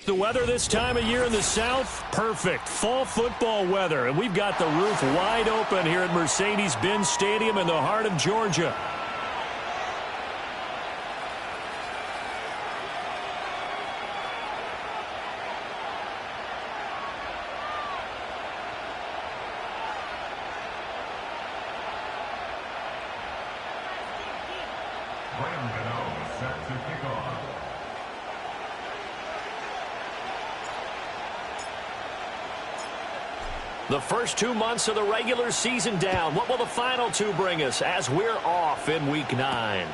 The weather this time of year in the South, perfect. Fall football weather. And we've got the roof wide open here at Mercedes-Benz Stadium in the heart of Georgia. The first 2 months of the regular season down. What will the final two bring us as we're off in Week 9?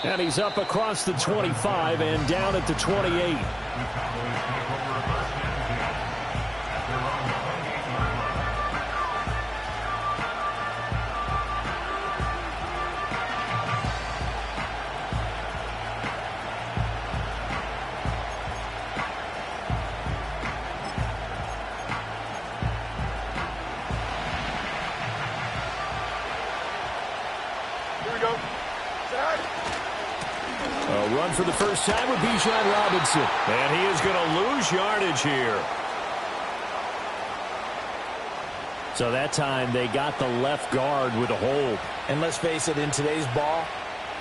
And he's up across the 25 and down at the 28. For the first time with Bijan Robinson. And he is going to lose yardage here. So that time they got the left guard with a hold. And let's face it, in today's ball,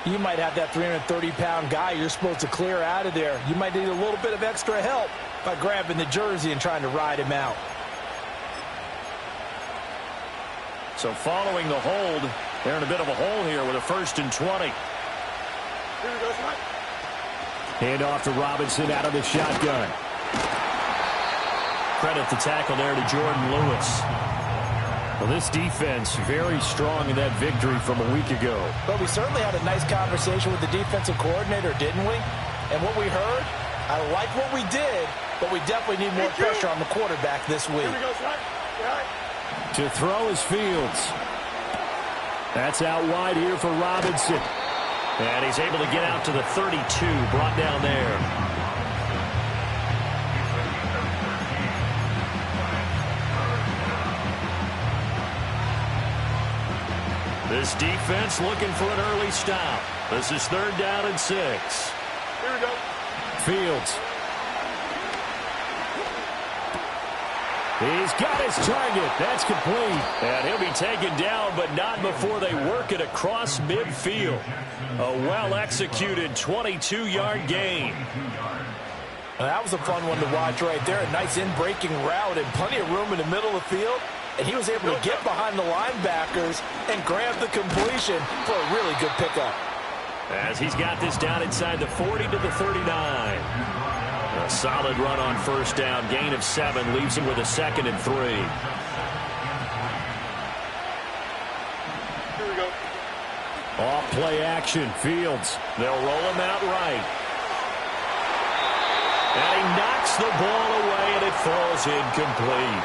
you might have that 330-pound guy you're supposed to clear out of there. You might need a little bit of extra help by grabbing the jersey and trying to ride him out. So following the hold, they're in a bit of a hole here with a 1st and 20. Here we go, Mike. Hand off to Robinson out of the shotgun. Credit the tackle there to Jordan Lewis. Well, this defense very strong in that victory from a week ago. But we certainly had a nice conversation with the defensive coordinator, didn't we? And what we heard, I like what we did, but we definitely need more pressure on the quarterback this week. Here we go, Mike. To throw is Fields. That's out wide here for Robinson. And he's able to get out to the 32, brought down there. This defense looking for an early stop. This is 3rd down and 6. Here we go. Fields. He's got his target. That's complete. And he'll be taken down, but not before they work it across midfield. A well-executed 22-yard gain. That was a fun one to watch right there. A nice in-breaking route and plenty of room in the middle of the field. And he was able to get behind the linebackers and grab the completion for a really good pickup. As he's got this down inside the 40 to the 39. A solid run on 1st down. Gain of 7 leaves him with a 2nd and 3. Here we go. Off play action. Fields. They'll roll him out right. And he knocks the ball away and it falls incomplete.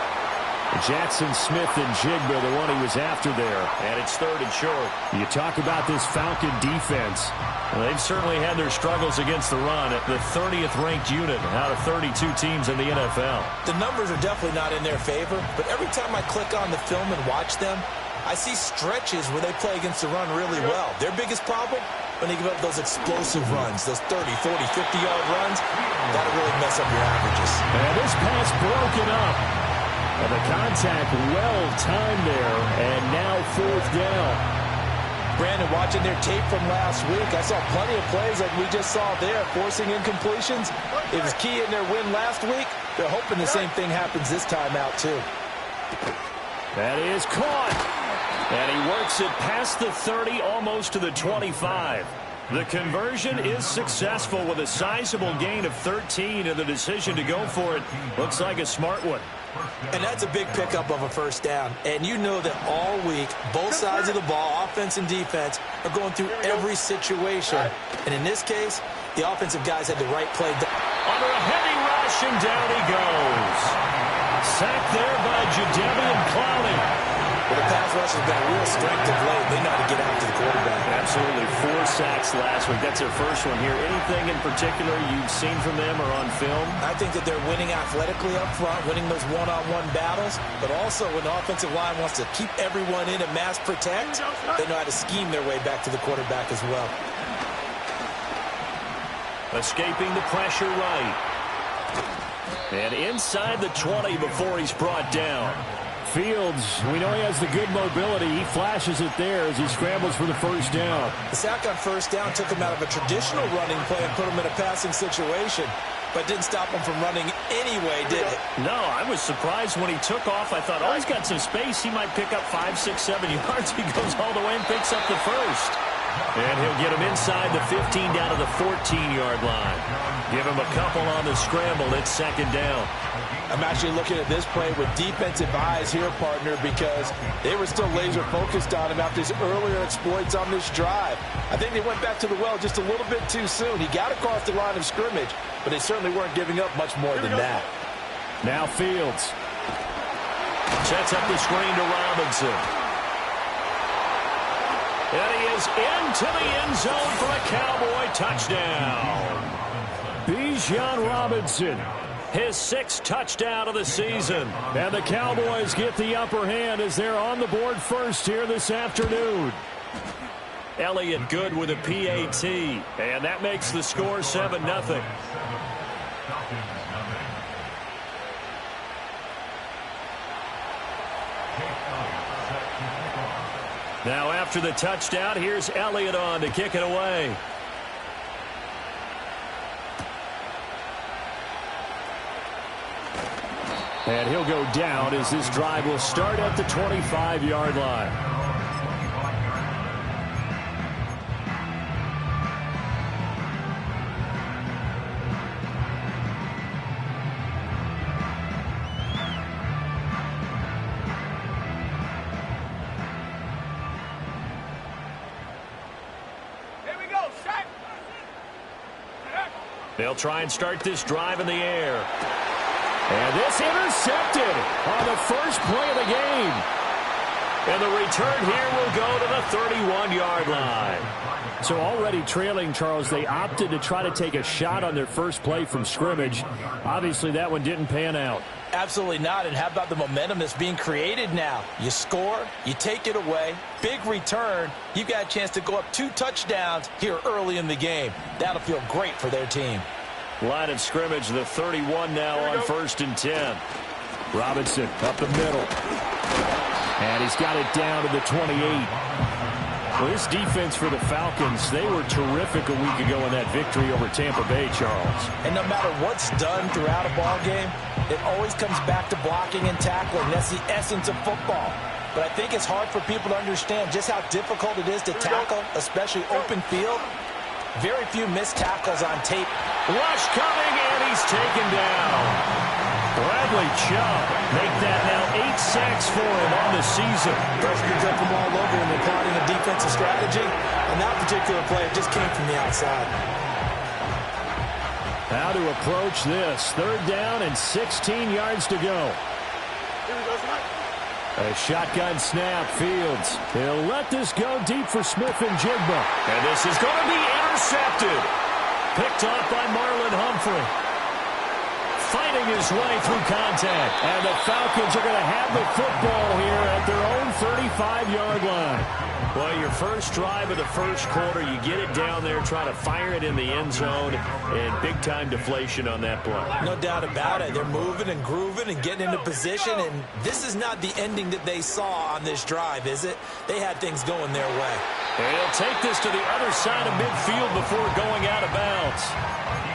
Jackson Smith and Jigba, the one he was after there. And it's 3rd and short. You talk about this Falcon defense. Well, they've certainly had their struggles against the run at the 30th ranked unit out of 32 teams in the NFL. The numbers are definitely not in their favor, but every time I click on the film and watch them, I see stretches where they play against the run really well. Their biggest problem, when they give up those explosive runs, those 30, 40, 50-yard runs, that'll really mess up your averages. And this pass broken up. And the contact well-timed there, and now 4th down. Brandon, watching their tape from last week, I saw plenty of plays like we just saw there, forcing incompletions. It was key in their win last week. They're hoping the same thing happens this time out, too. That is caught. And he works it past the 30, almost to the 25. The conversion is successful with a sizable gain of 13, and the decision to go for it looks like a smart one. And that's a big pickup of a 1st down. And you know that all week, both sides of the ball, offense and defense, are going through every situation. And in this case, the offensive guys had the right play. Under a heavy rush, and down he goes. Sacked there by Jadeveon Clowney. Well, the pass rush has been a real strength of late. They know how to get after the quarterback. Absolutely. 4 sacks last week. That's their first one here. Anything in particular you've seen from them or on film? I think that they're winning athletically up front, winning those one-on-one battles, but also when the offensive line wants to keep everyone in and mass protect, they know how to scheme their way back to the quarterback as well. Escaping the pressure right. And inside the 20 before he's brought down. Fields, we know he has the good mobility. He flashes it there as he scrambles for the first down. The sack on first down took him out of a traditional running play and put him in a passing situation, but didn't stop him from running anyway, did it? No, I was surprised when he took off. I thought, oh, he's got some space. He might pick up 5, 6, 7 yards. He goes all the way and picks up the first. And he'll get him inside the 15 down to the 14-yard line. Give him a couple on the scramble. It's second down. I'm actually looking at this play with defensive eyes here, partner, because they were still laser focused on him after his earlier exploits on this drive. I think they went back to the well just a little bit too soon. He got across the line of scrimmage, but they certainly weren't giving up much more than that. Now Fields sets up the screen to Robinson. And he is into the end zone for a Cowboy touchdown. Bijan Robinson, his 6th touchdown of the season. And the Cowboys get the upper hand as they're on the board first here this afternoon. Elliott good with a PAT. And that makes the score 7-0. Now after the touchdown, here's Elliott on to kick it away. And he'll go down as this drive will start at the 25-yard line. They'll try and start this drive in the air. And this intercepted on the first play of the game. And the return here will go to the 31-yard line. So already trailing, Charles, they opted to try to take a shot on their first play from scrimmage. Obviously, that one didn't pan out. Absolutely not. And how about the momentum that's being created now? You score, you take it away, big return. You've got a chance to go up 2 touchdowns here early in the game. That'll feel great for their team. Line of scrimmage, the 31 now on 1st and 10. Robinson up the middle. And he's got it down to the 28. Well, this defense for the Falcons, they were terrific a week ago in that victory over Tampa Bay, Charles. And no matter what's done throughout a ball game, it always comes back to blocking and tackling. That's the essence of football. But I think it's hard for people to understand just how difficult it is to tackle, especially open field. Very few missed tackles on tape. Rush coming, and he's taken down. Bradley Chubb make that now 8 sacks for him on the season. Pressure took him all over when they're plotting a defensive strategy. On that particular play, it just came from the outside. How to approach this. 3rd down and 16 yards to go. A shotgun snap, Fields. He'll let this go deep for Smith and Jigba. And this is going to be intercepted. Picked off by Marlon Humphrey. Fighting his way through contact. And the Falcons are going to have the football here at their own 35-yard line. Well, your first drive of the first quarter, you get it down there, try to fire it in the end zone, and big-time deflation on that play. No doubt about it. They're moving and grooving and getting into position, and this is not the ending that they saw on this drive, is it? They had things going their way. And he'll take this to the other side of midfield before going out of bounds.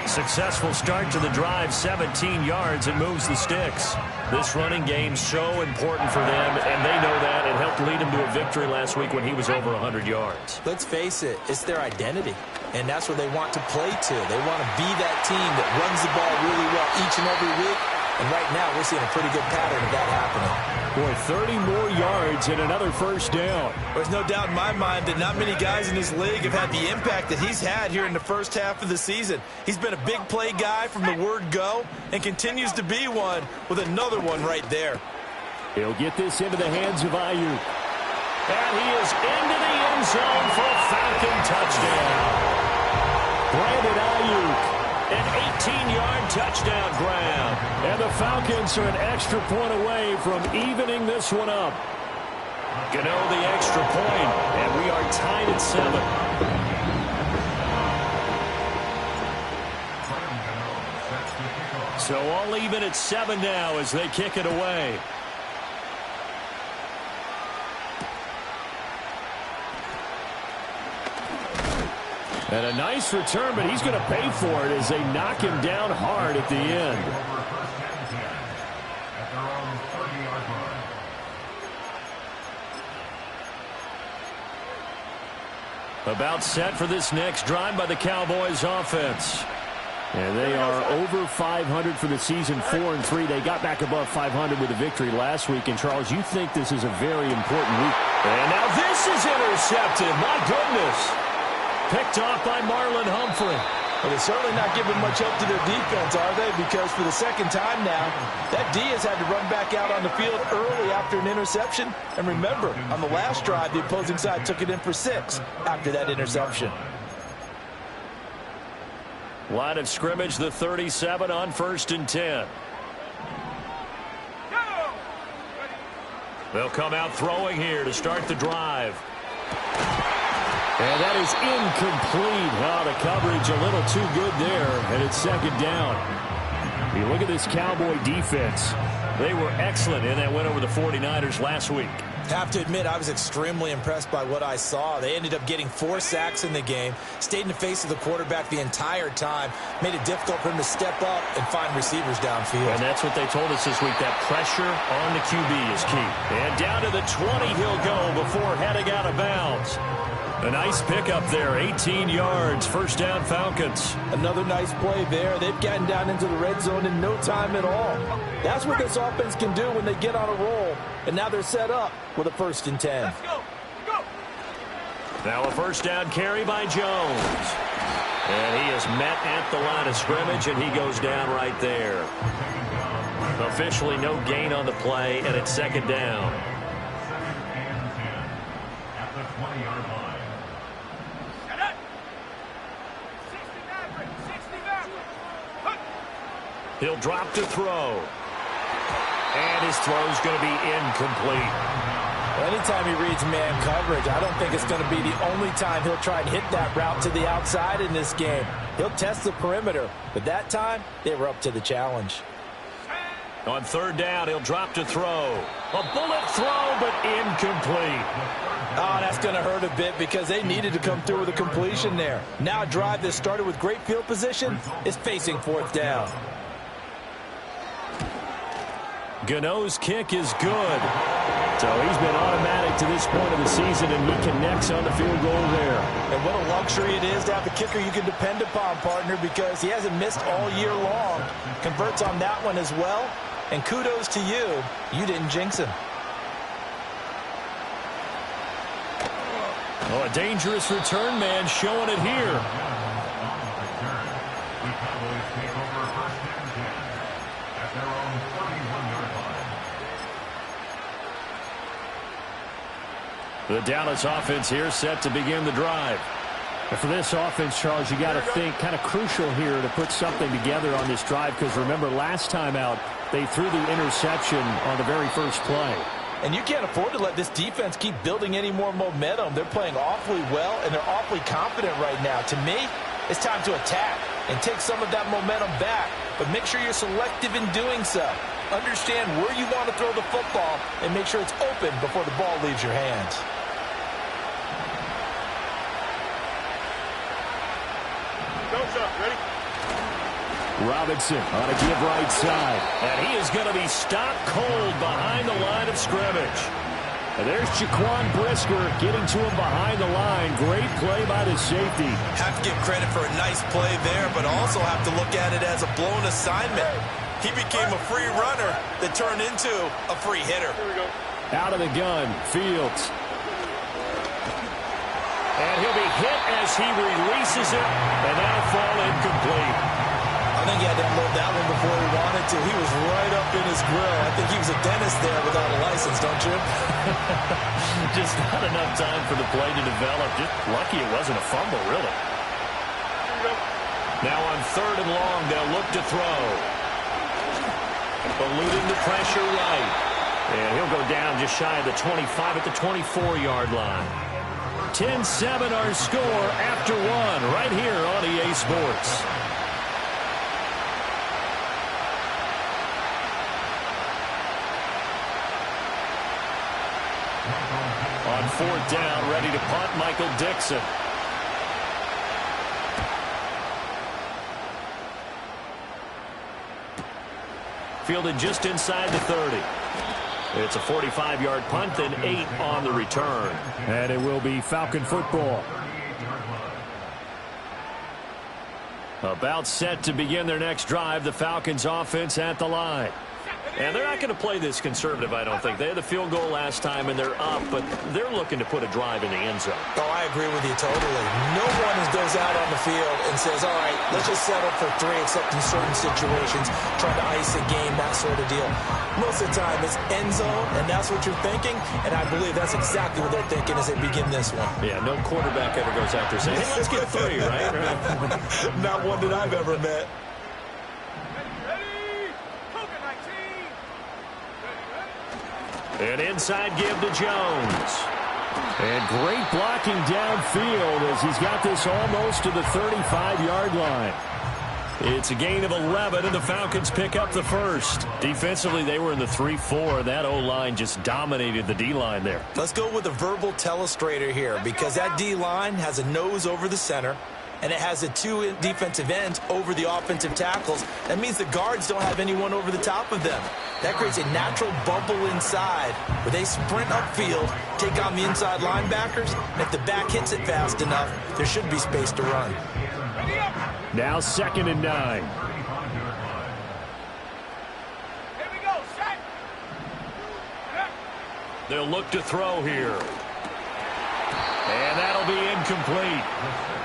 Successful start to the drive, 17 yards, and moves the sticks. This running game's so important for them, and they know that. It helped lead them to a victory last week when he was over 100 yards. Let's face it, it's their identity, and that's what they want to play to. They want to be that team that runs the ball really well each and every week, and right now we're seeing a pretty good pattern of that happening. Boy, 30 more yards and another first down. There's no doubt in my mind that not many guys in this league have had the impact that he's had here in the first half of the season. He's been a big play guy from the word go and continues to be one with another one right there. He'll get this into the hands of Ayuk. And he is into the end zone for a Falcon touchdown. Brandon Ayuk, an 18-yard touchdown grab. And the Falcons are an extra point away from evening this one up. Gano the extra point, and we are tied at 7. So all even at 7 now as they kick it away. And a nice return, but he's going to pay for it as they knock him down hard at the end. About set for this next drive by the Cowboys offense. And they are over 500 for the season, 4-3. They got back above 500 with a victory last week. And, Charles, you think this is a very important week. And now this is intercepted. My goodness. Picked off by Marlon Humphrey. Well, they're certainly not giving much hope to their defense, are they? Because for the second time now, that D has had to run back out on the field early after an interception. And remember, on the last drive, the opposing side took it in for 6 after that interception. Line of scrimmage, the 37 on 1st and 10. They'll come out throwing here to start the drive. And that is incomplete. Oh, the coverage a little too good there, and it's 2nd down. You look at this Cowboy defense. They were excellent in that win over the 49ers last week. Have to admit, I was extremely impressed by what I saw. They ended up getting 4 sacks in the game, stayed in the face of the quarterback the entire time, made it difficult for him to step up and find receivers downfield. And that's what they told us this week, that pressure on the QB is key. And down to the 20 he'll go before heading out of bounds. A nice pickup there, 18 yards, 1st down Falcons. Another nice play there. They've gotten down into the red zone in no time at all. That's what this offense can do when they get on a roll. And now they're set up with a 1st and 10. Let's go. Go. Now a 1st down carry by Jones. And he is met at the line of scrimmage, and he goes down right there. Officially no gain on the play, and it's 2nd down. At the 20-yard line. He'll drop to throw. And his throw's going to be incomplete. Anytime he reads man coverage, I don't think it's going to be the only time he'll try and hit that route to the outside in this game. He'll test the perimeter, but that time they were up to the challenge. On 3rd down, he'll drop to throw. A bullet throw, but incomplete. Oh, that's going to hurt a bit because they needed to come through with a completion there. Now a drive that started with great field position is facing 4th down. Gano's kick is good. So he's been automatic to this point of the season, and he connects on the field goal there. And what a luxury it is to have a kicker you can depend upon, partner, because he hasn't missed all year long. Converts on that one as well. And kudos to you. You didn't jinx him. Oh, a dangerous return man showing it here. The Dallas offense here set to begin the drive. And for this offense, Charles, you got to think kind of crucial here to put something together on this drive, because remember last time out they threw the interception on the very first play. And you can't afford to let this defense keep building any more momentum. They're playing awfully well, and they're awfully confident right now. To me, it's time to attack and take some of that momentum back, but make sure you're selective in doing so. Understand where you want to throw the football and make sure it's open before the ball leaves your hands. Ready? Robinson on a give right side. And he is going to be stopped cold behind the line of scrimmage. And there's Jaquan Brisker getting to him behind the line. Great play by the safety. Have to give credit for a nice play there, but also have to look at it as a blown assignment. He became a free runner that turned into a free hitter. Here we go. Out of the gun, Fields. And he'll be hit as he releases it, and that'll fall incomplete. I think he had to unload that one before he wanted to. He was right up in his grill. I think he was a dentist there without a license, don't you? Just not enough time for the play to develop. Just lucky it wasn't a fumble, really. Now on 3rd and long, they'll look to throw. Eluding the pressure right. And he'll go down just shy of the 25 at the 24-yard line. 10-7 our score after one right here on EA Sports. On 4th down, ready to punt, Michael Dixon. Fielded just inside the 30. It's a 45-yard punt, then 8 on the return. And it will be Falcon football. About set to begin their next drive, the Falcons offense at the line. And they're not going to play this conservative, I don't think. They had the field goal last time, and they're up, but they're looking to put a drive in the end zone. Oh, I agree with you totally. No one goes out on the field and says, all right, let's just settle for 3, except in certain situations, trying to ice a game, that sort of deal. Most of the time, it's end zone, and that's what you're thinking, and I believe that's exactly what they're thinking as they begin this one. Yeah, no quarterback ever goes out there saying, hey, let's get 3, right? Not one that I've ever met. An inside give to Jones. And great blocking downfield as he's got this almost to the 35-yard line. It's a gain of 11, and the Falcons pick up the first. Defensively, they were in the 3-4. That O-line just dominated the D-line there. Let's go with a verbal telestrator here, because that D-line has a nose over the center, and it has the 2 defensive ends over the offensive tackles. That means the guards don't have anyone over the top of them. That creates a natural bubble inside where they sprint upfield, take on the inside linebackers, and if the back hits it fast enough, there should be space to run. Now 2nd and 9. Here we go, set. They'll look to throw here. And that'll be incomplete.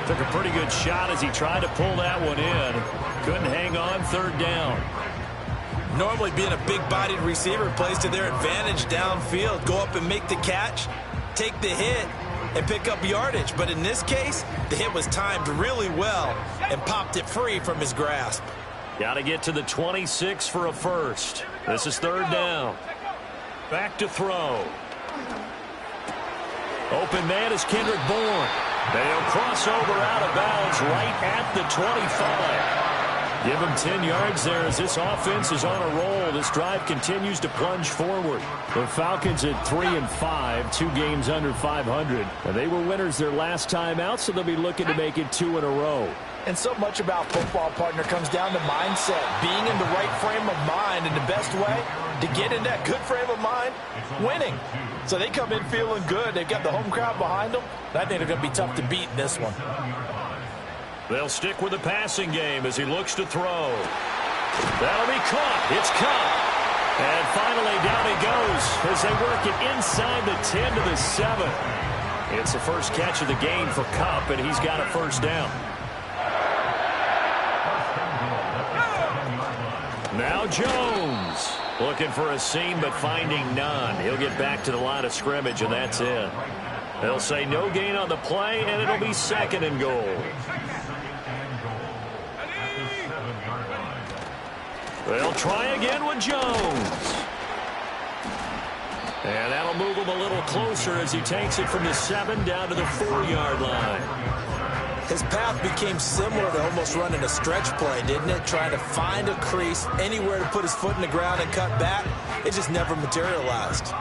Took a pretty good shot as he tried to pull that one in. Couldn't hang on 3rd down. Normally being a big-bodied receiver plays to their advantage downfield. Go up and make the catch, take the hit, and pick up yardage. But in this case, the hit was timed really well and popped it free from his grasp. Got to get to the 26 for a first. This is 3rd down. Back to throw. Open man is Kendrick Bourne. They'll cross over out of bounds right at the 25. Give him 10 yards there as this offense is on a roll. This drive continues to plunge forward. The Falcons at 3-5, 2 games under 500. And they were winners their last time out, so they'll be looking to make it 2 in a row. And so much about football, partner, comes down to mindset. Being in the right frame of mind, and the best way to get in that good frame of mind, winning. So they come in feeling good. They've got the home crowd behind them. I think they're going to be tough to beat in this one. They'll stick with the passing game as he looks to throw. That'll be caught. It's caught. And finally down he goes as they work it inside the 10 to the 7. It's the first catch of the game for Kupp, and he's got a first down. Now Jones looking for a seam but finding none. He'll get back to the line of scrimmage, and that's it. They'll say no gain on the play, and it'll be 2nd and goal. They'll try again with Jones. And that'll move him a little closer as he takes it from the 7 down to the 4-yard line. His path became similar to almost running a stretch play, didn't it? Trying to find a crease, anywhere to put his foot in the ground and cut back. It just never materialized.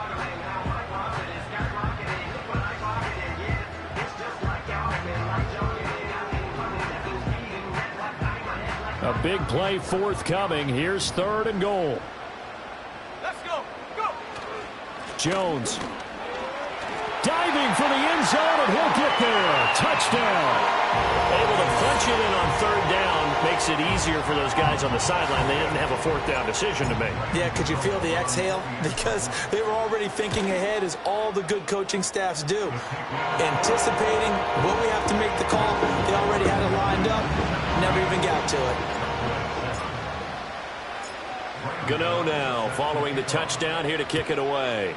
A big play forthcoming. Here's 3rd and goal. Let's go. Go. Jones diving for the end zone, and he'll get there. Touchdown. Able to punch it in on 3rd down. Makes it easier for those guys on the sideline. They didn't have a 4th down decision to make. Yeah, could you feel the exhale? Because they were already thinking ahead, as all the good coaching staffs do. Anticipating when we have to make the call. They already had it lined up. Never even got to it. Gano now following the touchdown here to kick it away.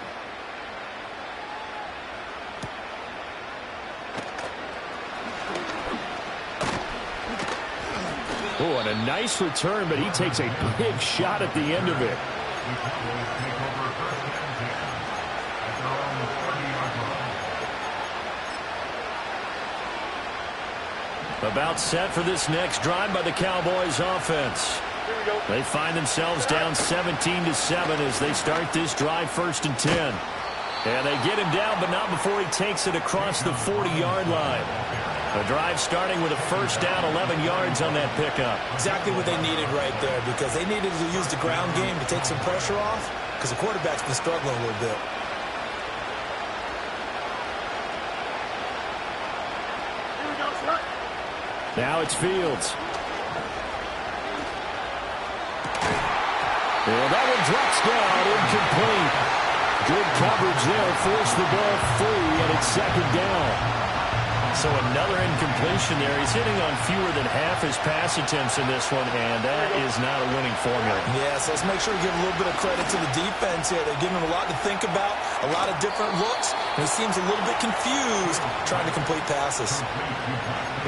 Oh, and a nice return, but he takes a big shot at the end of it. About set for this next drive by the Cowboys offense. They find themselves down 17-7 as they start this drive 1st and 10. And they get him down, but not before he takes it across the 40-yard line. A drive starting with a 1st down, 11 yards on that pickup. Exactly what they needed right there, because they needed to use the ground game to take some pressure off, because the quarterback's been struggling a little bit. Now it's Fields. And that one drops down, incomplete. Good coverage there, forced the ball free, and it's 2nd down. So another incompletion there. He's hitting on fewer than half his pass attempts in this one, and that is not a winning formula. Yes, let's make sure to give a little bit of credit to the defense here. They're giving him a lot to think about, a lot of different looks, and he seems a little bit confused trying to complete passes.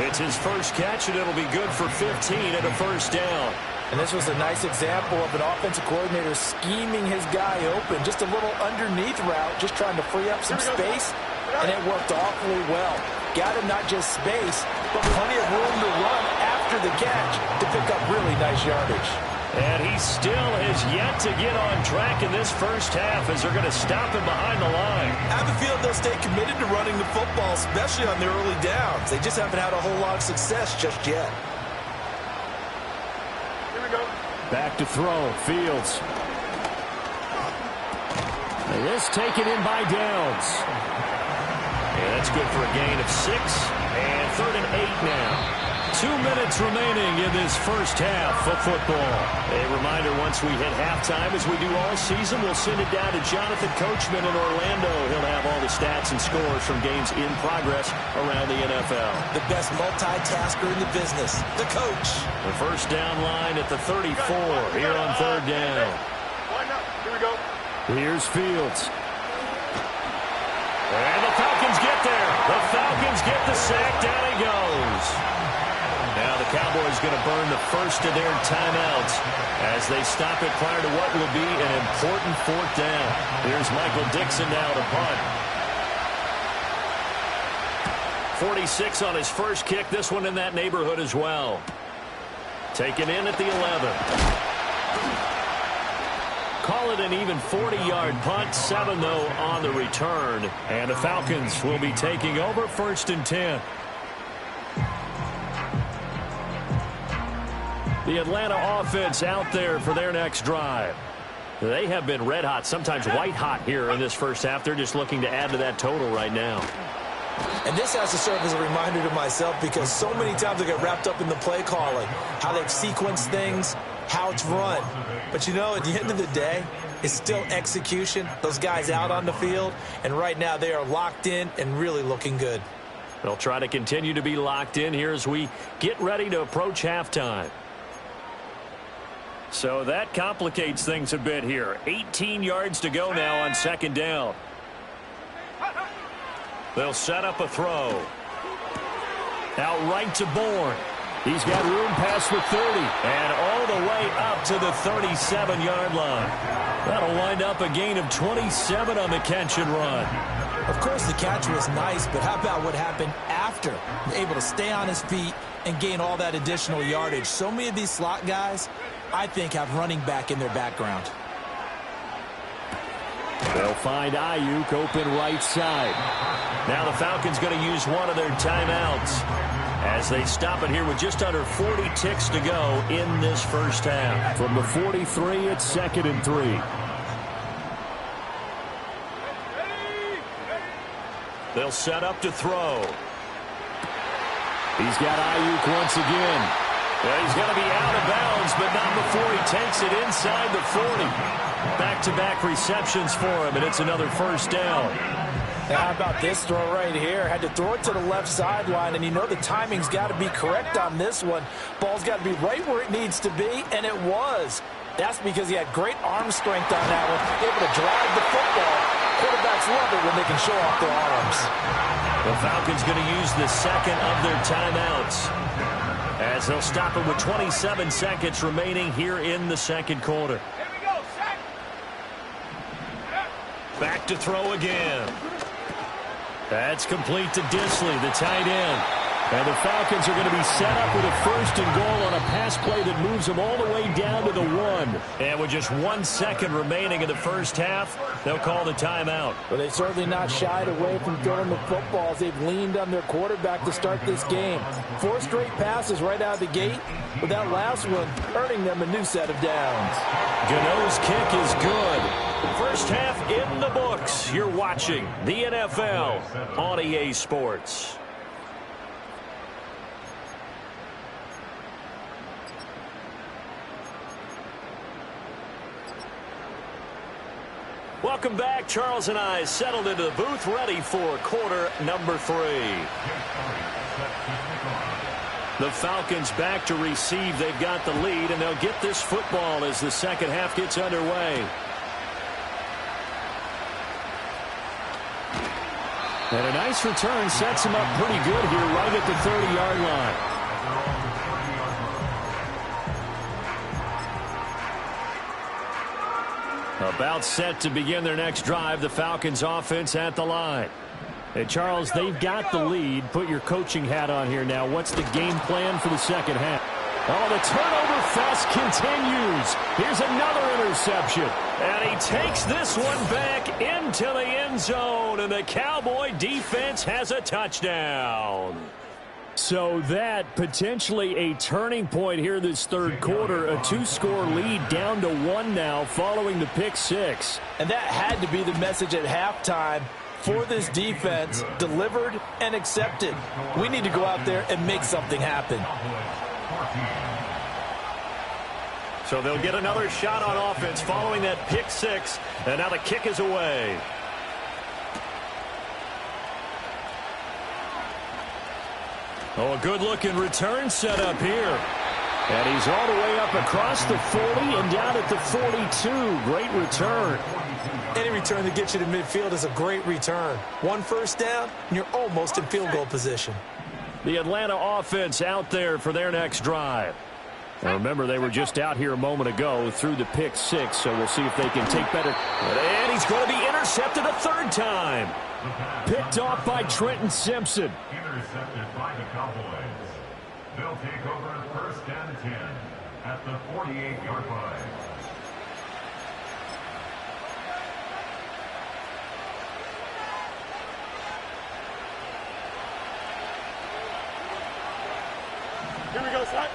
It's his first catch, and it'll be good for 15 and a 1st down. And this was a nice example of an offensive coordinator scheming his guy open. Just a little underneath route, just trying to free up some space, and it worked awfully well. Got him not just space, but plenty of room to run after the catch to pick up really nice yardage. And he still has yet to get on track in this first half as they're going to stop him behind the line. I have a feeling they'll stay committed to running the football, especially on their early downs. They just haven't had a whole lot of success just yet. Back to throw, Fields. This taken in by Downs. Yeah, that's good for a gain of 6, and 3rd and 8 now. 2 minutes remaining in this first half of football. A reminder, once we hit halftime, as we do all season, we'll send it down to Jonathan Coachman in Orlando. He'll have all the stats and scores from games in progress around the NFL. The best multitasker in the business, the coach. The 1st down line at the 34 here on 3rd down. Here we go. Here's Fields. And the Falcons get there. The Falcons get the sack. Down he goes. Now the Cowboys going to burn the first of their timeouts as they stop it prior to what will be an important 4th down. Here's Michael Dixon now to punt. 46 on his first kick. This one in that neighborhood as well. Taken in at the 11. Call it an even 40-yard punt. 7, though, on the return. And the Falcons will be taking over 1st and 10. The Atlanta offense out there for their next drive. They have been red hot, sometimes white hot here in this first half. They're just looking to add to that total right now. And this has to serve as a reminder to myself, because so many times I get wrapped up in the play calling, how they've sequenced things, how it's run. But, you know, at the end of the day, it's still execution. Those guys out on the field, and right now they are locked in and really looking good. They'll try to continue to be locked in here as we get ready to approach halftime. So that complicates things a bit here. 18 yards to go now on 2nd down. They'll set up a throw. Out right to Bourne. He's got room past the 30 and all the way up to the 37-yard line. That'll wind up a gain of 27 on the catch and run. Of course, the catch was nice, but how about what happened after? Able to stay on his feet and gain all that additional yardage. So many of these slot guys, I think, have running back in their background. They'll find Ayuk open right side. Now the Falcons going to use one of their timeouts as they stop it here with just under 40 ticks to go in this first half. From the 43, it's 2nd and 3. They'll set up to throw. He's got Ayuk once again. Well, he's going to be out of bounds, but not before he takes it inside the 40. Back-to-back receptions for him, and it's another 1st down. Now, how about this throw right here? Had to throw it to the left sideline, and you know the timing's got to be correct on this one. Ball's got to be right where it needs to be, and it was. That's because he had great arm strength on that one, able to drive the football. Quarterbacks love it when they can show off their arms. The Falcons going to use the second of their timeouts, as they'll stop it with 27 seconds remaining here in the second quarter. Here we go, sack. Back to throw again. That's complete to Disley, the tight end. And the Falcons are going to be set up with a first and goal on a pass play that moves them all the way down to the 1. And with just 1 second remaining in the first half, they'll call the timeout. But they've certainly not shied away from throwing the footballs. They've leaned on their quarterback to start this game. 4 straight passes right out of the gate, with that last one earning them a new set of downs. Gano's kick is good. First half in the books. You're watching the NFL on EA Sports. Welcome back. Charles and I settled into the booth, ready for quarter number 3. The Falcons back to receive. They've got the lead, and they'll get this football as the second half gets underway. And a nice return sets him up pretty good here right at the 30-yard line. About set to begin their next drive, the Falcons offense at the line. Hey, Charles, they've got the lead. Put your coaching hat on here now. What's the game plan for the second half? Oh, the turnover fest continues. Here's another interception. And he takes this one back into the end zone. And the Cowboy defense has a touchdown. So that potentially a turning point here this third quarter. A 2-score lead down to 1 now following the pick 6. And that had to be the message at halftime for this defense. Delivered and accepted. We need to go out there and make something happen. So they'll get another shot on offense following that pick 6. And now the kick is away. Oh, a good-looking return set up here. And he's all the way up across the 40 and down at the 42. Great return. Any return that gets you to midfield is a great return. 1 first down, and you're almost in field goal position. The Atlanta offense out there for their next drive. Now remember, they were just out here a moment ago through the pick 6, so we'll see if they can take better. And he's going to be intercepted a third time. Picked off by Trenton Simpson. Intercepted by the Cowboys. They'll take over first and 10 at the 48-yard line. Here we go, sack.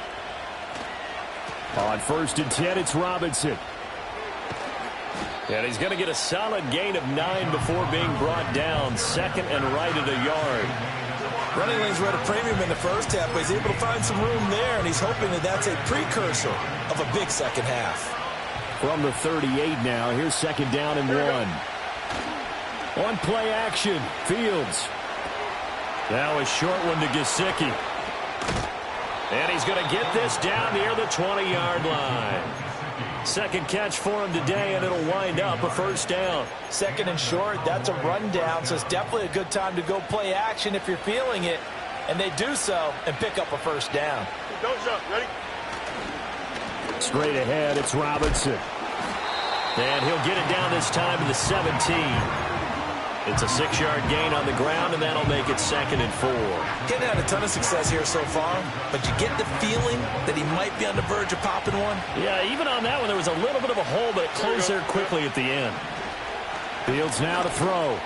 On first and 10, it's Robinson. And he's going to get a solid gain of 9 before being brought down. Second and right at a yard. Running lanes were at a premium in the first half, but he's able to find some room there, and he's hoping that that's a precursor of a big second half. From the 38 now, here's second down and 1. On play action, Fields. Now a short one to Gesicki. And he's going to get this down near the 20-yard line. Second catch for him today, and it'll wind up a first down. Second and short, that's a rundown, so it's definitely a good time to go play action if you're feeling it. And they do so and pick up a first down. Don't jump. Ready? Straight ahead, it's Robinson. And he'll get it down this time to the 17. It's a 6-yard gain on the ground, and that'll make it second and 4. Getting had a ton of success here so far, but you get the feeling that he might be on the verge of popping one. Yeah, even on that one, there was a little bit of a hole, but it closed there quickly at the end. Fields now to throw.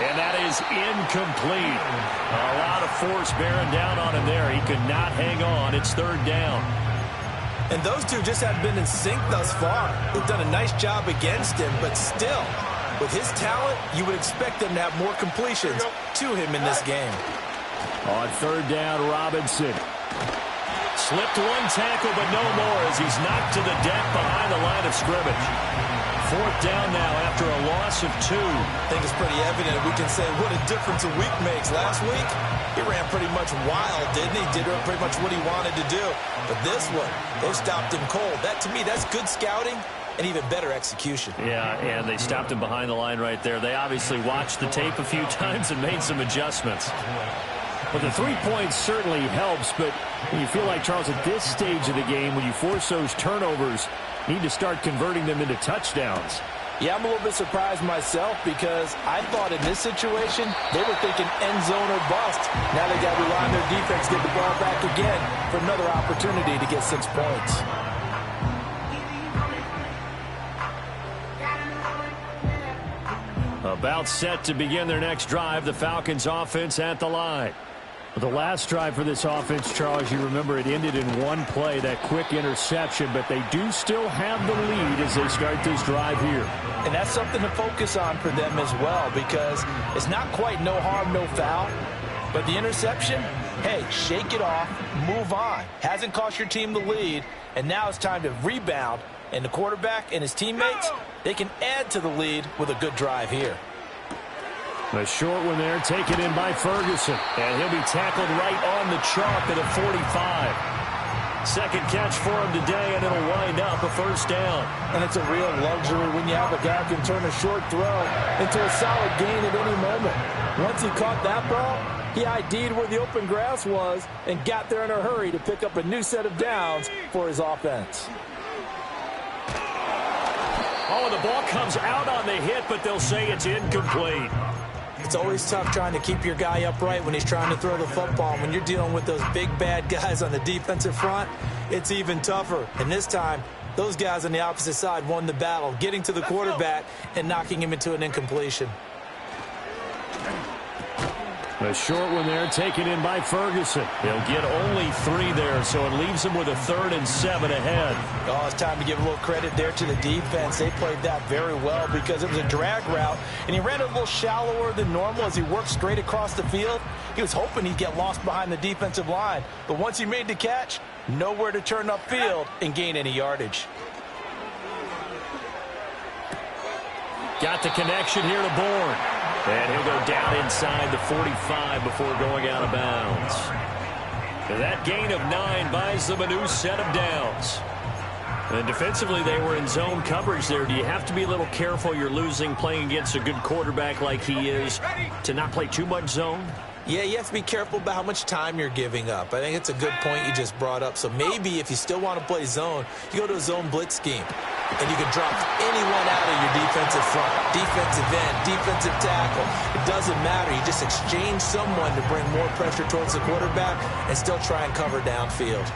And that is incomplete. A lot of force bearing down on him there. He could not hang on. It's third down. And those two just haven't been in sync thus far. They've done a nice job against him, but still, with his talent, you would expect them to have more completions to him in this game. On third down, Robinson. Slipped one tackle, but no more as he's knocked to the deck behind the line of scrimmage. 4th down now after a loss of 2. I think it's pretty evident we can say what a difference a week makes. Last week, he ran pretty much wild, didn't he? Did pretty much what he wanted to do. But this one, they stopped him cold. That, to me, that's good scouting and even better execution. Yeah, and they stopped him behind the line right there. They obviously watched the tape a few times and made some adjustments. But the 3 points certainly helps, but when you feel like, Charles, at this stage of the game, when you force those turnovers, you need to start converting them into touchdowns. Yeah, I'm a little bit surprised myself because I thought in this situation, they were thinking end zone or bust. Now they got to rely on their defense to get the ball back again for another opportunity to get 6 points. About set to begin their next drive, the Falcons offense at the line. The last drive for this offense, Charles, you remember it ended in one play, that quick interception, but they do still have the lead as they start this drive here. And that's something to focus on for them as well because it's not quite no harm, no foul, but the interception, hey, shake it off, move on. Hasn't cost your team the lead, and now it's time to rebound, and the quarterback and his teammates, they can add to the lead with a good drive here. A short one there, taken in by Ferguson. And he'll be tackled right on the chalk at a 45. Second catch for him today, and it'll wind up a first down. And it's a real luxury when you have a guy who can turn a short throw into a solid gain at any moment. Once he caught that ball, he ID'd where the open grass was and got there in a hurry to pick up a new set of downs for his offense. Oh, and the ball comes out on the hit, but they'll say it's incomplete. It's always tough trying to keep your guy upright when he's trying to throw the football. When you're dealing with those big, bad guys on the defensive front, it's even tougher. And this time, those guys on the opposite side won the battle, getting to the quarterback and knocking him into an incompletion. A short one there, taken in by Ferguson. He'll get only 3 there, so it leaves him with a 3rd and 7 ahead. Oh, it's time to give a little credit there to the defense. They played that very well because it was a drag route, and he ran a little shallower than normal as he worked straight across the field. He was hoping he'd get lost behind the defensive line, but once he made the catch, nowhere to turn upfield and gain any yardage. Got the connection here to Bourne. And he'll go down inside the 45 before going out of bounds. And that gain of 9 buys them a new set of downs. And defensively, they were in zone coverage there. Do you have to be a little careful you're losing playing against a good quarterback like he is to not play too much zone? Yeah, you have to be careful about how much time you're giving up. I think it's a good point you just brought up. So maybe if you still want to play zone, you go to a zone blitz scheme. And you can drop anyone out of your defensive front, defensive end, defensive tackle. It doesn't matter. You just exchange someone to bring more pressure towards the quarterback and still try and cover downfield.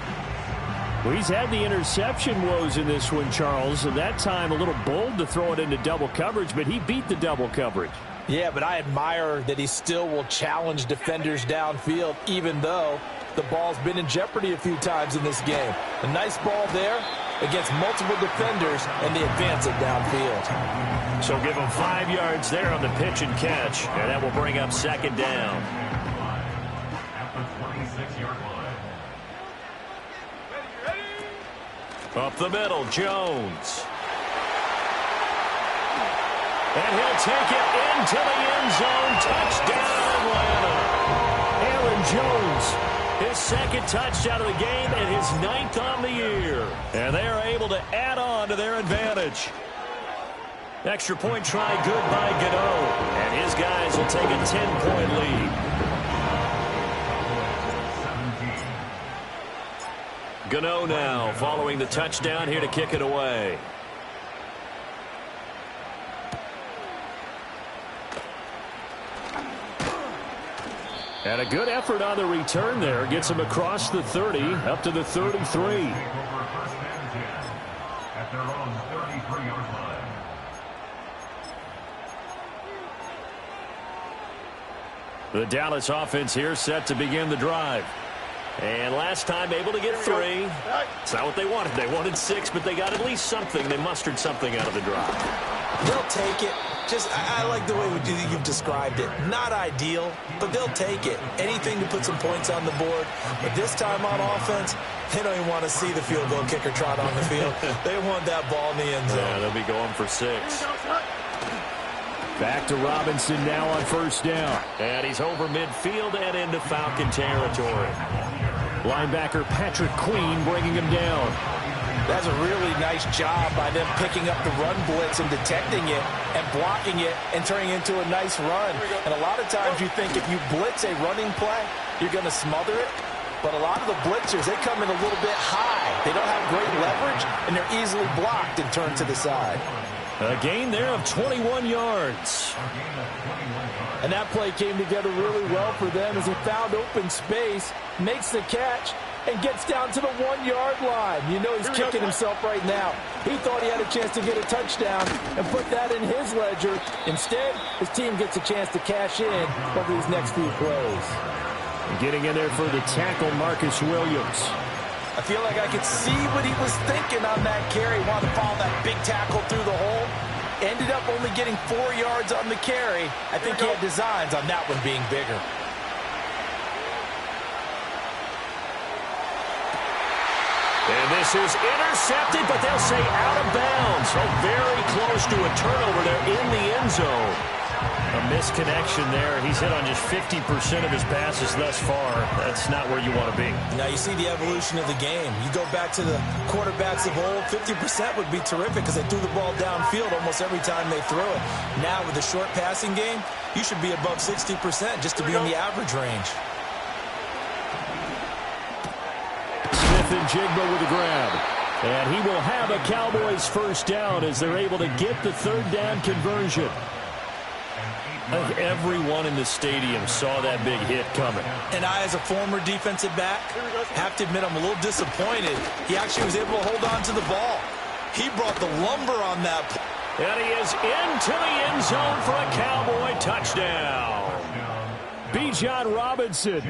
Well, he's had the interception woes in this one, Charles. And that time a little bold to throw it into double coverage, but he beat the double coverage. Yeah, but I admire that he still will challenge defenders downfield, even though the ball's been in jeopardy a few times in this game. A nice ball there against multiple defenders, and they advance it downfield. So give him 5 yards there on the pitch and catch, and that will bring up 2nd down. At the 26-yard line. Up the middle, Jones. And he'll take it into the end zone. Touchdown, Atlanta. Aaron Jones, his 2nd touchdown of the game and his 9th on the year. And they are able to add on to their advantage. Extra point try good by Gano. And his guys will take a 10-point lead. 17. Gano now following the touchdown here to kick it away. And a good effort on the return there. Gets him across the 30, up to the 33. At their own 33-yard line. The Dallas offense here set to begin the drive. And last time able to get 3. It's not what they wanted. They wanted 6, but they got at least something. They mustered something out of the drive. They'll take it. I like the way you've described it. Not ideal, but they'll take it. Anything to put some points on the board. But this time on offense, they don't even want to see the field goal kicker trot on the field. They want that ball in the end zone. Yeah, they'll be going for 6. Back to Robinson now on first down. And he's over midfield and into Falcon territory. Linebacker Patrick Queen bringing him down. That's a really nice job by them picking up the run blitz and detecting it and blocking it and turning it into a nice run. And a lot of times you think if you blitz a running play, you're going to smother it. But a lot of the blitzers, they come in a little bit high. They don't have great leverage, and they're easily blocked and turned to the side. A gain there of 21 yards. And that play came together really well for them as he found open space, makes the catch, and gets down to the 1-yard line. You know he's kicking himself right now. He thought he had a chance to get a touchdown and put that in his ledger. Instead, his team gets a chance to cash in over these next few plays. Getting in there for the tackle, Marcus Williams. I feel like I could see what he was thinking on that carry. Wanted to follow that big tackle through the hole. Ended up only getting 4 yards on the carry. I think he had designs on that one being bigger. And this is intercepted, but they'll say out of bounds. So very close to a turnover there in the end zone. A misconnection there. He's hit on just 50% of his passes thus far. That's not where you want to be. Now you see the evolution of the game. You go back to the quarterbacks of old, 50% would be terrific because they threw the ball downfield almost every time they threw it. Now with the short passing game, you should be above 60% just to be in the average range. Smith and Jigba with a grab. And he will have a Cowboys first down as they're able to get the third down conversion. I think everyone in the stadium saw that big hit coming. And I, as a former defensive back, have to admit I'm a little disappointed. He actually was able to hold on to the ball. He brought the lumber on that play. And he is into the end zone for a Cowboy touchdown. Bijan Robinson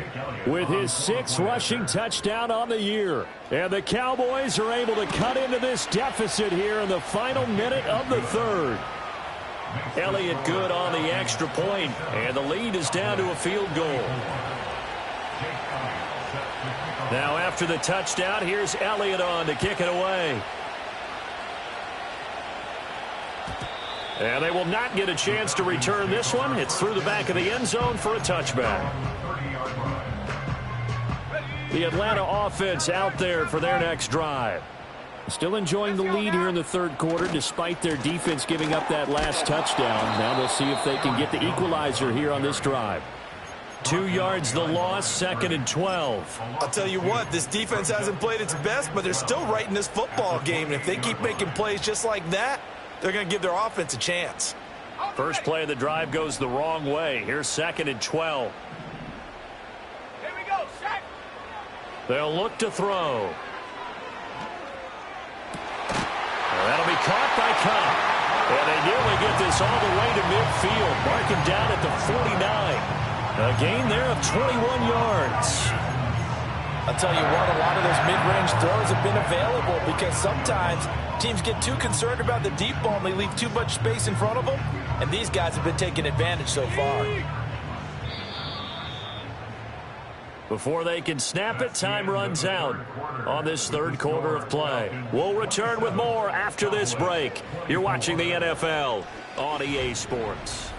with his 6th rushing touchdown on the year. And the Cowboys are able to cut into this deficit here in the final minute of the third. Elliott good on the extra point, and the lead is down to a field goal. Now after the touchdown, here's Elliott on to kick it away. And they will not get a chance to return this one. It's through the back of the end zone for a touchback. The Atlanta offense out there for their next drive. Still enjoying the lead here in the third quarter despite their defense giving up that last touchdown. Now we'll see if they can get the equalizer here on this drive. 2 yards the loss, 2nd and 12. I'll tell you what, this defense hasn't played its best, but they're still right in this football game. And if they keep making plays just like that, they're going to give their offense a chance. First play of the drive goes the wrong way. Here's 2nd and 12. Here we go, sack. They'll look to throw. That'll be caught by Cobb. And they nearly get this all the way to midfield. Mark him down at the 49. A gain there of 21 yards. I'll tell you what, a lot of those mid-range throws have been available because sometimes teams get too concerned about the deep ball and they leave too much space in front of them. And these guys have been taking advantage so far. Before they can snap it, time runs out on this third quarter of play. We'll return with more after this break. You're watching the NFL on EA Sports.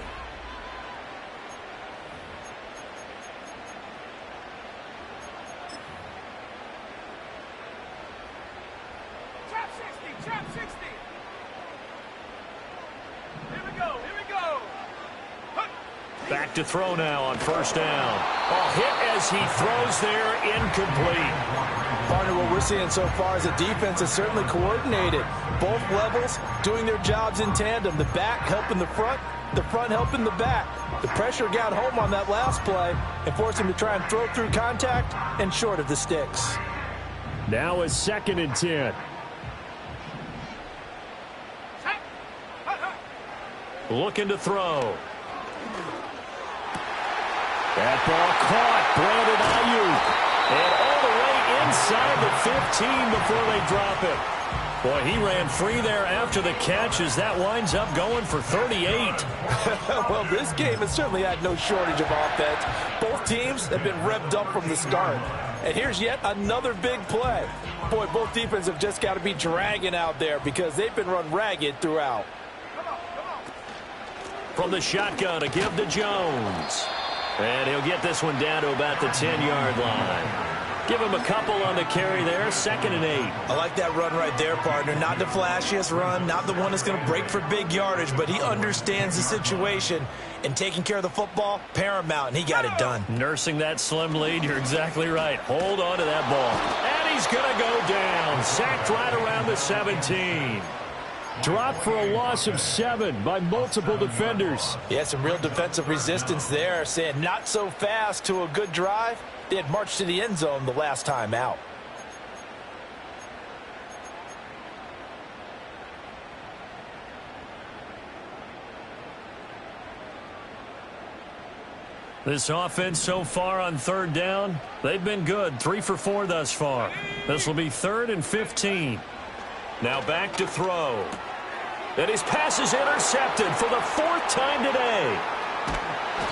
Trap 60, trap 60. Here we go, here we go. Back to throw now on first down. A hit as he throws there, incomplete. Partner, what we're seeing so far is a defense is certainly coordinated. Both levels doing their jobs in tandem. The back helping the front helping the back. The pressure got home on that last play and forced him to try and throw through contact and short of the sticks. Now is 2nd and 10. Looking to throw. That ball caught. Brandon Ayuk. And all the way inside the 15 before they drop it. Boy, he ran free there after the catch as that winds up going for 38. Well, this game has certainly had no shortage of offense. Both teams have been revved up from the start. And here's yet another big play. Boy, both defenses have just got to be dragging out there because they've been run ragged throughout. From the shotgun, a give to Jones. And he'll get this one down to about the 10-yard line. Give him a couple on the carry there, 2nd and 8. I like that run right there, partner. Not the flashiest run, not the one that's going to break for big yardage, but he understands the situation, and taking care of the football, paramount, and he got it done. Nursing that slim lead, you're exactly right. Hold on to that ball. And he's going to go down. Sacked right around the 17. Dropped for a loss of 7 by multiple defenders. Yeah, some real defensive resistance there, saying not so fast to a good drive. They had marched to the end zone the last time out. This offense so far on 3rd down, they've been good. 3 for 4 thus far. This will be 3rd and 15. Now back to throw. And his pass is intercepted for the 4th time today.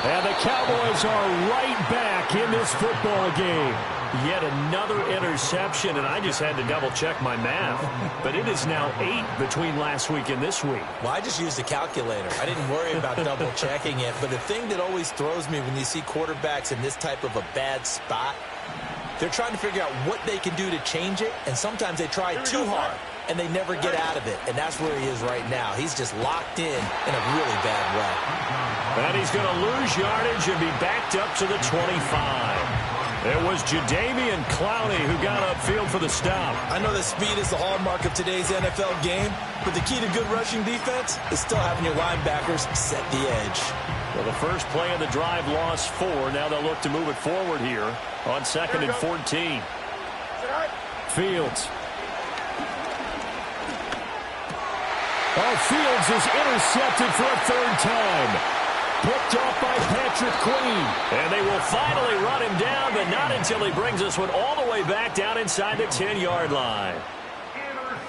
And the Cowboys are right back in this football game. Yet another interception, and I just had to double-check my math. But it is now 8 between last week and this week. Well, I just used a calculator. I didn't worry about double-checking it. But the thing that always throws me when you see quarterbacks in this type of a bad spot, they're trying to figure out what they can do to change it, and sometimes they try too hard, and they never get out of it. And that's where he is right now. He's just locked in a really bad way. And he's going to lose yardage and be backed up to the 25. It was Jadeveon Clowney who got upfield for the stop. I know that speed is the hallmark of today's NFL game, but the key to good rushing defense is still having your linebackers set the edge. Well, the first play of the drive lost 4. Now they'll look to move it forward here on 2nd and 14. Fields. Oh, Fields is intercepted for a 3rd time. Picked off by Patrick Queen. And they will finally run him down, but not until he brings this one all the way back down inside the 10-yard line.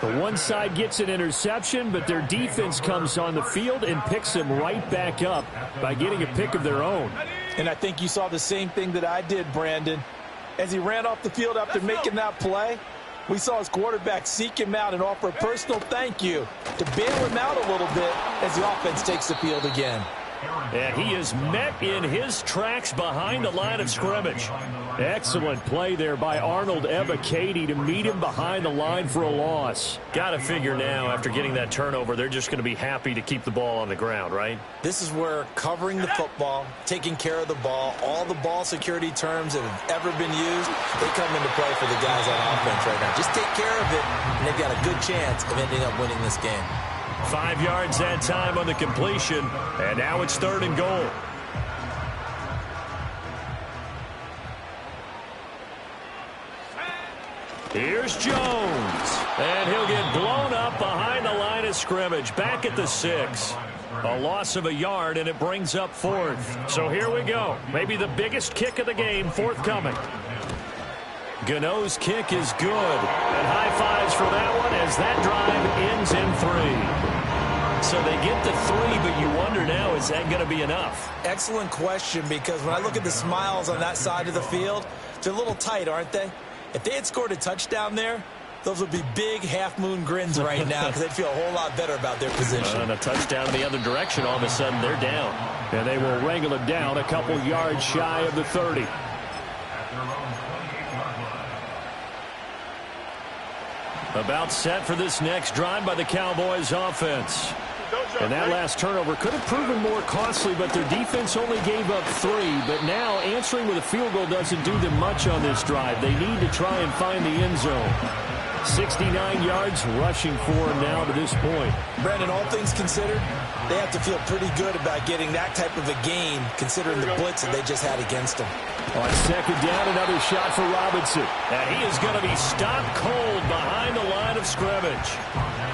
The one side gets an interception, but their defense comes on the field and picks him right back up by getting a pick of their own. And I think you saw the same thing that I did, Brandon. As he ran off the field after making that play, we saw his quarterback seek him out and offer a personal thank you to bail him out a little bit as the offense takes the field again. And he is met in his tracks behind the line of scrimmage. Excellent play there by Arnold Ebiketie to meet him behind the line for a loss. Got to figure now, after getting that turnover, they're just going to be happy to keep the ball on the ground, right? This is where covering the football, taking care of the ball, all the ball security terms that have ever been used, they come into play for the guys on offense right now. Just take care of it, and they've got a good chance of ending up winning this game. 5 yards that time on the completion, and now it's 3rd and goal. Here's Jones, and he'll get blown up behind the line of scrimmage, back at the 6. A loss of a yard, and it brings up 4th. So here we go. Maybe the biggest kick of the game forthcoming. Gano's kick is good, and high fives for that one as that drive ends in 3. So they get the 3, but you wonder now, is that going to be enough? Excellent question, because when I look at the smiles on that side of the field, they're a little tight, aren't they? If they had scored a touchdown there, those would be big half-moon grins right now because they'd feel a whole lot better about their position. And a touchdown in the other direction, all of a sudden they're down. And they will wrangle it down a couple yards shy of the 30. About set for this next drive by the Cowboys offense. And that last turnover could have proven more costly, but their defense only gave up 3. But now answering with a field goal doesn't do them much on this drive. They need to try and find the end zone. 69 yards rushing for him now to this point. Brandon, all things considered, they have to feel pretty good about getting that type of a gain, considering the blitz that they just had against them. On 2nd down, another shot for Robinson. And he is going to be stopped cold behind the line of scrimmage.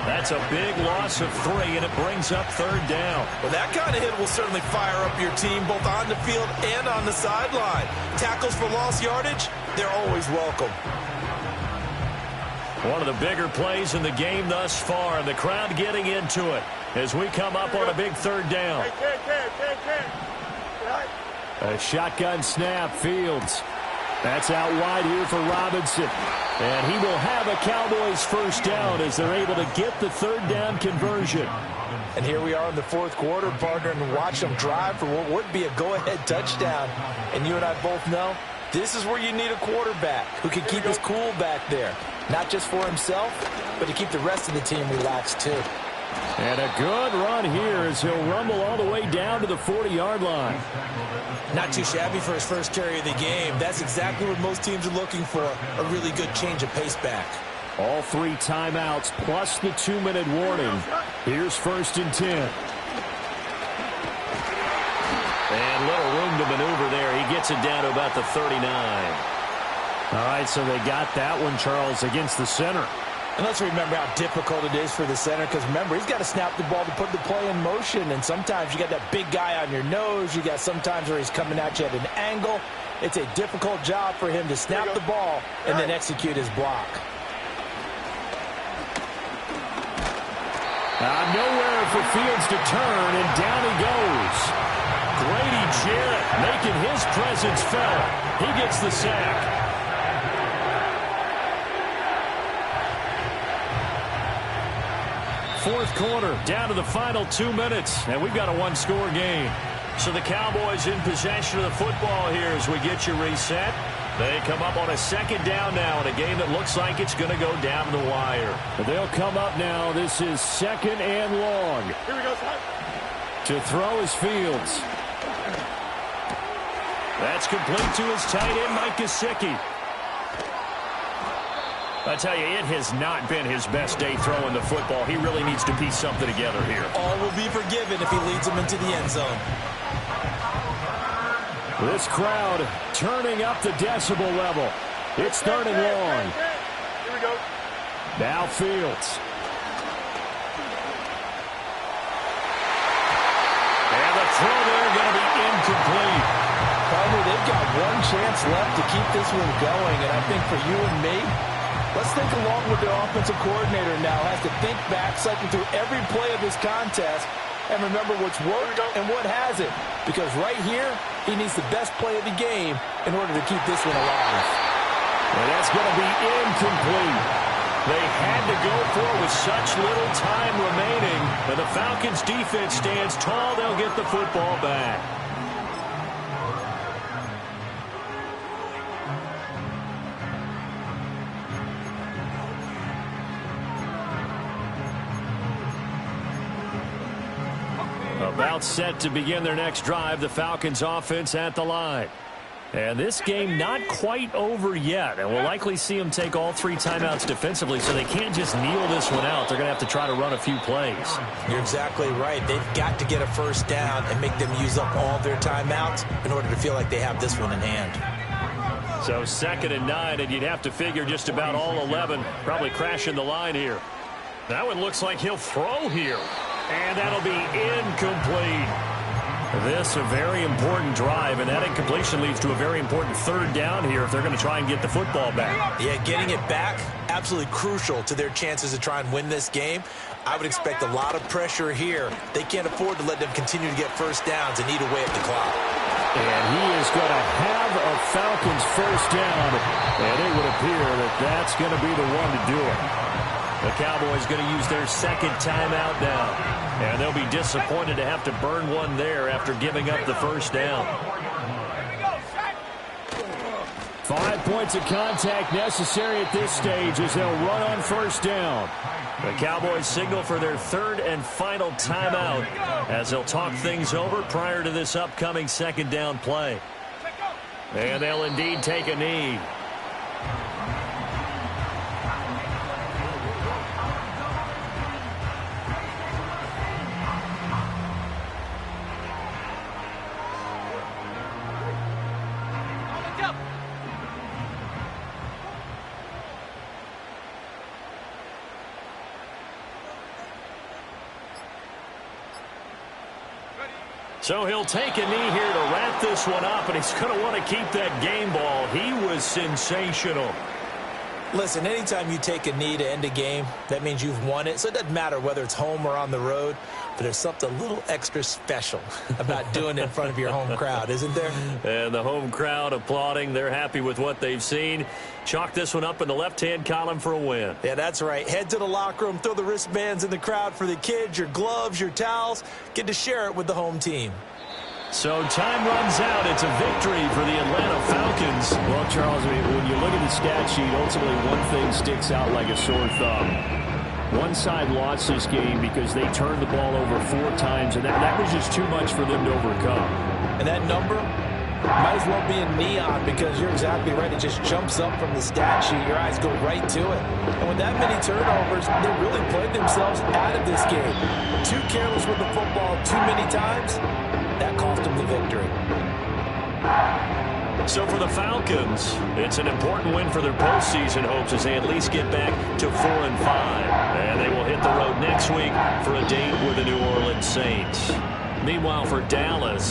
That's a big loss of 3, and it brings up 3rd down. Well, that kind of hit will certainly fire up your team, both on the field and on the sideline. Tackles for lost yardage, they're always welcome. One of the bigger plays in the game thus far, and the crowd getting into it as we come up on a big third down. A shotgun snap, Fields. That's out wide here for Robinson. And he will have a Cowboys first down as they're able to get the third down conversion. And here we are in the fourth quarter, partner, and watch them drive for what would be a go-ahead touchdown. And you and I both know this is where you need a quarterback who can keep his cool back there. Not just for himself, but to keep the rest of the team relaxed too. And a good run here as he'll rumble all the way down to the 40-yard line. Not too shabby for his first carry of the game. That's exactly what most teams are looking for, a really good change of pace back. All 3 timeouts plus the 2-minute warning. Here's 1st and 10. And little room to maneuver there. He gets it down to about the 39. All right, so they got that one, Charles, against the center. And let's remember how difficult it is for the center, because remember, he's got to snap the ball to put the play in motion, and sometimes you got that big guy on your nose. You got sometimes where he's coming at you at an angle. It's a difficult job for him to snap the ball and then execute his block. Nowhere for Fields to turn, and down he goes. Grady Jarrett making his presence felt. He gets the sack. Fourth quarter, down to the final 2 minutes, and we've got a one-score game. So the Cowboys in possession of the football here as we get you reset. They come up on a second down now in a game that looks like it's going to go down to the wire. They'll come up now. This is 2nd and long. Here we go, son. To throw is Fields. That's complete to his tight end, Mike Gesicki. I tell you, it has not been his best day throwing the football. He really needs to piece something together here. All will be forgiven if he leads them into the end zone. This crowd turning up the decibel level. It's 3rd and long. Here we go. Now Fields. And the throw there going to be incomplete. Partner, they've got one chance left to keep this one going, and I think for you and me, let's think along with their offensive coordinator now. Has to think back, cycle through every play of this contest, and remember what's worked and what hasn't. Because right here, he needs the best play of the game in order to keep this one alive. And that's going to be incomplete. They had to go for it with such little time remaining. And the Falcons' defense stands tall. They'll get the football back. About set to begin their next drive, the Falcons offense at the line. And this game not quite over yet, and we'll likely see them take all 3 timeouts defensively, so they can't just kneel this one out. They're going to have to try to run a few plays. You're exactly right. They've got to get a first down and make them use up all their timeouts in order to feel like they have this one in hand. So 2nd and 9, and you'd have to figure just about all 11 probably crashing the line here. That one looks like he'll throw here. And that'll be incomplete. This a very important drive, and that incompletion leads to a very important 3rd down here if they're going to try and get the football back. Yeah, getting it back, absolutely crucial to their chances to try and win this game. I would expect a lot of pressure here. They can't afford to let them continue to get first downs and eat away at the clock. And he is going to have a Falcons first down, and it would appear that that's going to be the one to do it. The Cowboys going to use their 2nd timeout now. And they'll be disappointed to have to burn one there after giving up the first down. 5 points of contact necessary at this stage as they'll run on first down. The Cowboys signal for their 3rd and final timeout as they'll talk things over prior to this upcoming 2nd down play. And they'll indeed take a knee. So he'll take a knee here to wrap this one up, and he's going to want to keep that game ball. He was sensational. Listen, anytime you take a knee to end a game, that means you've won it. So it doesn't matter whether it's home or on the road, but there's something a little extra special about doing it in front of your home crowd, isn't there? And the home crowd applauding. They're happy with what they've seen. Chalk this one up in the left-hand column for a win. Yeah, that's right. Head to the locker room, throw the wristbands in the crowd for the kids, your gloves, your towels. Get to share it with the home team. So time runs out. It's a victory for the Atlanta Falcons. Well, Charles, when you look at the stat sheet, ultimately one thing sticks out like a sore thumb. One side lost this game because they turned the ball over 4 times, and that was just too much for them to overcome. And that number might as well be in neon because you're exactly right. It just jumps up from the stat sheet. Your eyes go right to it. And with that many turnovers, they really played themselves out of this game. Too careless with the football too many times. That cost them the victory. So for the Falcons, it's an important win for their postseason hopes as they at least get back to 4-5. And they will hit the road next week for a date with the New Orleans Saints. Meanwhile, for Dallas,